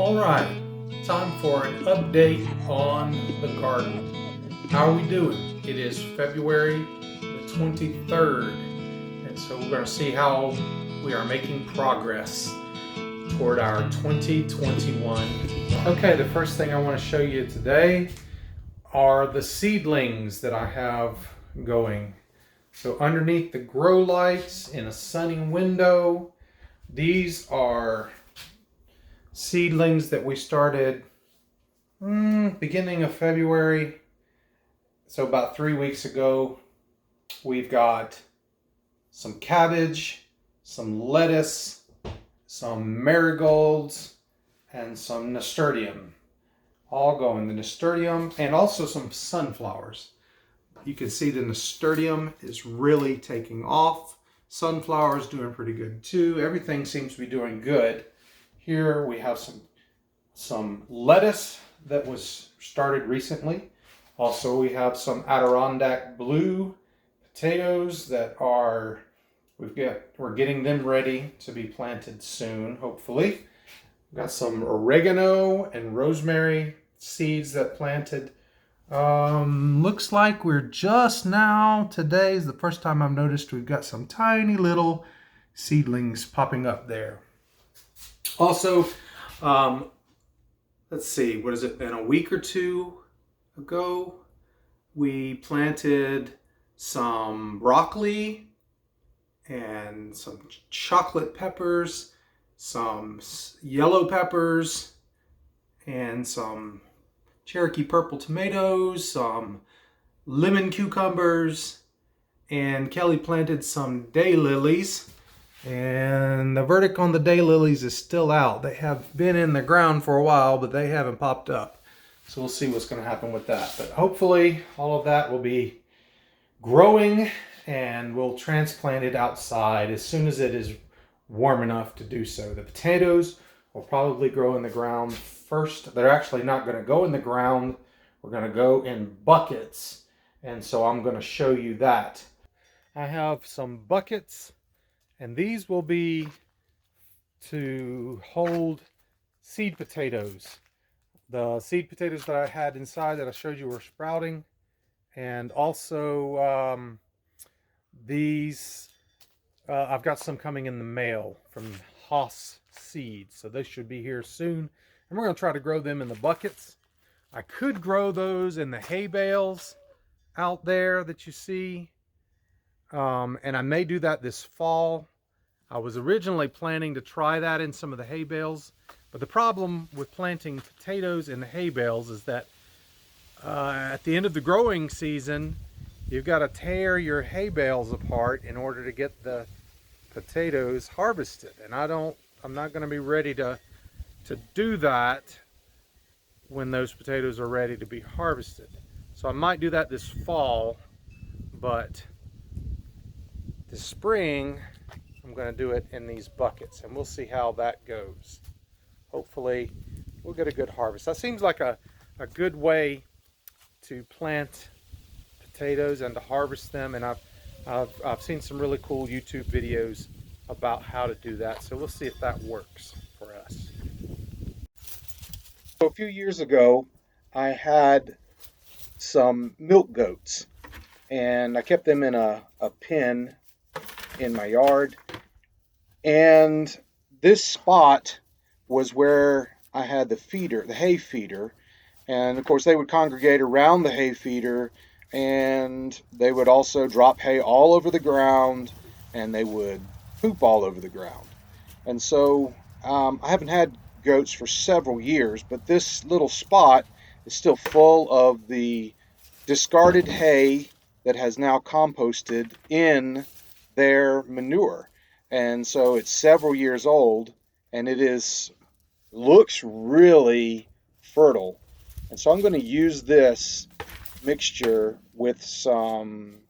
Alright, time for an update on the garden. How are we doing? It is February the 23rd, and so we're going to see how we are making progress toward our 2021. Okay, the first thing I want to show you today are the seedlings that I have going. So underneath the grow lights in a sunny window, these are seedlings that we started beginning of February. So about 3 weeks ago. We've got some cabbage, some lettuce, some marigolds, and some nasturtium. All going. The nasturtium and also some sunflowers. You can see the nasturtium is really taking off. Sunflowers doing pretty good too. Everything seems to be doing good. Here we have some lettuce that was started recently. Also we have some Adirondack blue potatoes that we're getting them ready to be planted soon, hopefully. We've got some oregano and rosemary seeds that planted. Looks like we're just now, today is the first time I've noticed we've got some tiny little seedlings popping up there. Also, let's see, what has it been, a week or two ago? We planted some broccoli and some chocolate peppers, some yellow peppers, and some Cherokee purple tomatoes, some lemon cucumbers, and Kelly planted some daylilies. And the verdict on the daylilies is still out. They have been in the ground for a while, but they haven't popped up. So we'll see what's going to happen with that. But hopefully all of that will be growing, and we'll transplant it outside as soon as it is warm enough to do so. The potatoes will probably grow in the ground first. They're actually not going to go in the ground. We're going to go in buckets. And so I'm going to show you that. I have some buckets. And these will be to hold seed potatoes. The seed potatoes that I had inside that I showed you were sprouting. And also these, I've got some coming in the mail from Haas Seeds. So they should be here soon. And we're going to try to grow them in the buckets. I could grow those in the hay bales out there that you see. And I may do that this fall. I was originally planning to try that in some of the hay bales, but the problem with planting potatoes in the hay bales is that at the end of the growing season, you've got to tear your hay bales apart in order to get the potatoes harvested. And I'm not going to be ready to do that when those potatoes are ready to be harvested. So I might do that this fall, but this spring I'm going to do it in these buckets, and we'll see how that goes. Hopefully we'll get a good harvest. That seems like a good way to plant potatoes and to harvest them, and I've seen some really cool YouTube videos about how to do that, so we'll see if that works for us. So a few years ago I had some milk goats, and I kept them in a pen in my yard, and this spot was where I had the feeder, the hay feeder, and of course they would congregate around the hay feeder, and they would also drop hay all over the ground, and they would poop all over the ground. And so I haven't had goats for several years, but this little spot is still full of the discarded hay that has now composted in their manure. And so it's several years old, and looks really fertile. And so I'm going to use this mixture with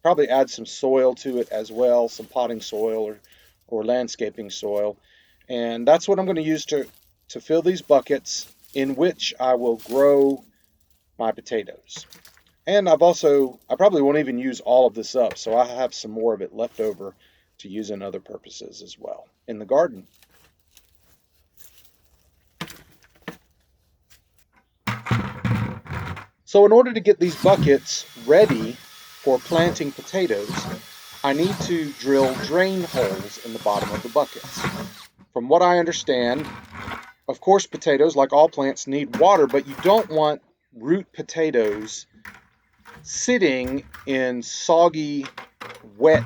probably add some soil to it as well, some potting soil or landscaping soil. And that's what I'm going to use to fill these buckets in which I will grow my potatoes. And I probably won't even use all of this up, so I have some more of it left over to use in other purposes as well in the garden. So in order to get these buckets ready for planting potatoes, I need to drill drain holes in the bottom of the buckets. From what I understand, of course, potatoes, like all plants, need water, but you don't want root potatoes sitting in soggy, wet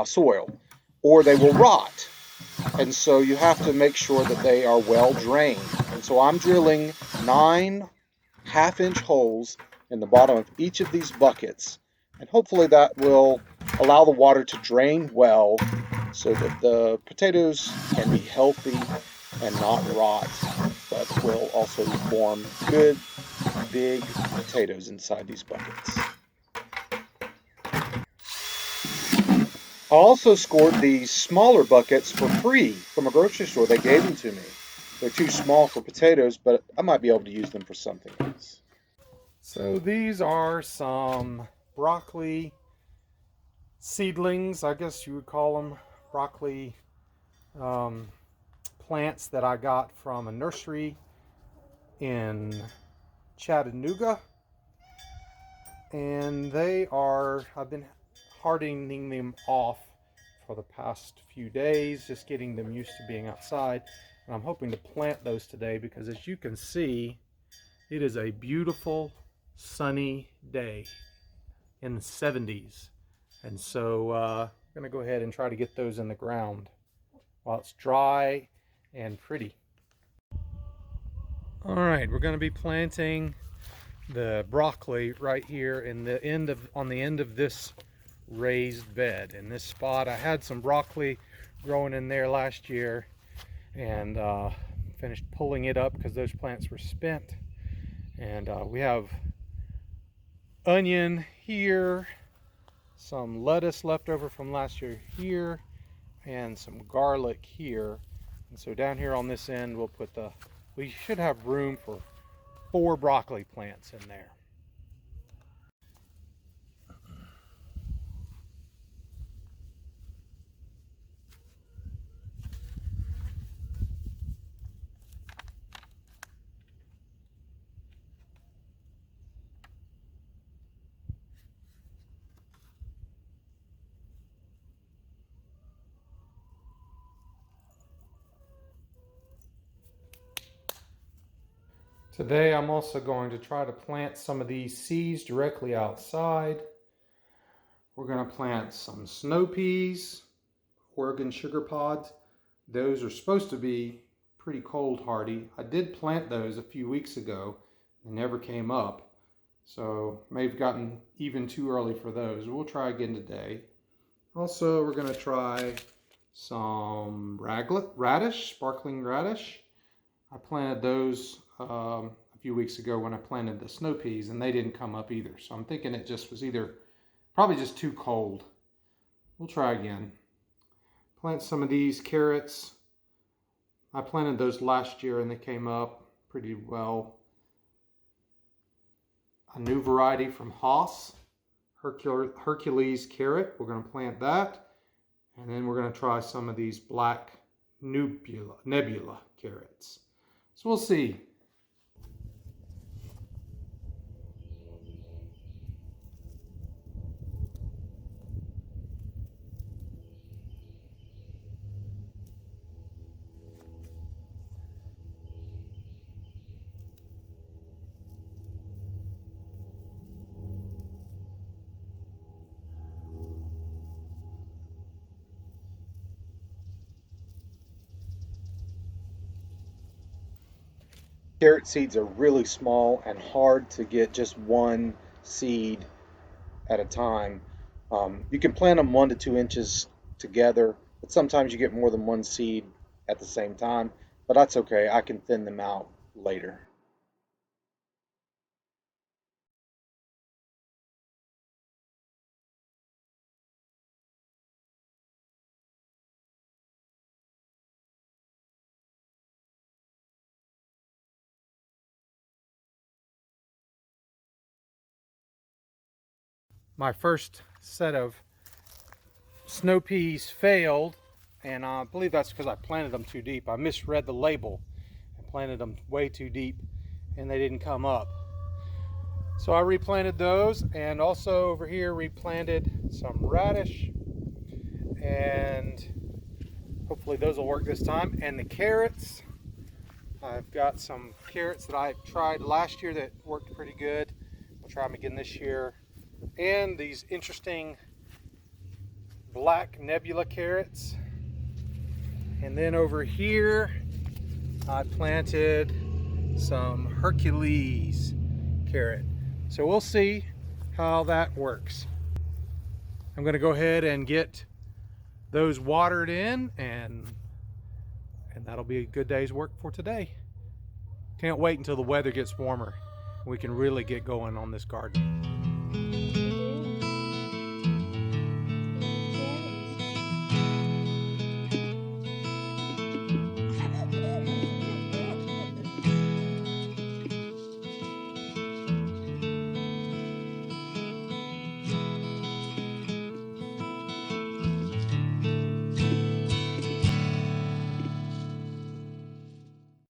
soil, or they will rot. And so you have to make sure that they are well drained. And so I'm drilling 9 half-inch holes in the bottom of each of these buckets. And hopefully that will allow the water to drain well so that the potatoes can be healthy and not rot, but will also form good, big potatoes inside these buckets. I also scored these smaller buckets for free from a grocery store. They gave them to me. They're too small for potatoes, but I might be able to use them for something else. So these are some broccoli seedlings, I guess you would call them, broccoli plants that I got from a nursery in Chattanooga. And I've been hardening them off for the past few days, just getting them used to being outside. And I'm hoping to plant those today because, as you can see, it is a beautiful sunny day in the 70s. And so I'm going to go ahead and try to get those in the ground while it's dry and pretty. All right, we're going to be planting the broccoli right here on the end of this raised bed. In this spot, I had some broccoli growing in there last year and finished pulling it up because those plants were spent. And we have onion here, some lettuce left over from last year here, and some garlic here. And so down here on this end, we should have room for 4 broccoli plants in there. Today I'm also going to try to plant some of these seeds directly outside. We're going to plant some snow peas, Oregon sugar pods. Those are supposed to be pretty cold hardy. I did plant those a few weeks ago. They never came up. So may have gotten even too early for those. We'll try again today. Also, we're going to try some radish, sparkling radish. I planted those a few weeks ago when I planted the snow peas, and they didn't come up either. So I'm thinking it just was probably just too cold. We'll try again. Plant some of these carrots. I planted those last year and they came up pretty well. A new variety from Haas, Hercules carrot. We're going to plant that. And then we're going to try some of these black nebula carrots. So we'll see. Carrot seeds are really small and hard to get just one seed at a time. You can plant them 1 to 2 inches together, but sometimes you get more than one seed at the same time. But that's okay. I can thin them out later. My first set of snow peas failed, and I believe that's because I planted them too deep. I misread the label and planted them way too deep, and they didn't come up. So I replanted those, and also over here replanted some radish, and hopefully those will work this time. And the carrots, I've got some carrots that I tried last year that worked pretty good. We'll try them again this year. And these interesting black nebula carrots. And then over here I planted some Hercules carrot. So we'll see how that works. I'm going to go ahead and get those watered in, and that'll be a good day's work for today. Can't wait until the weather gets warmer. We can really get going on this garden.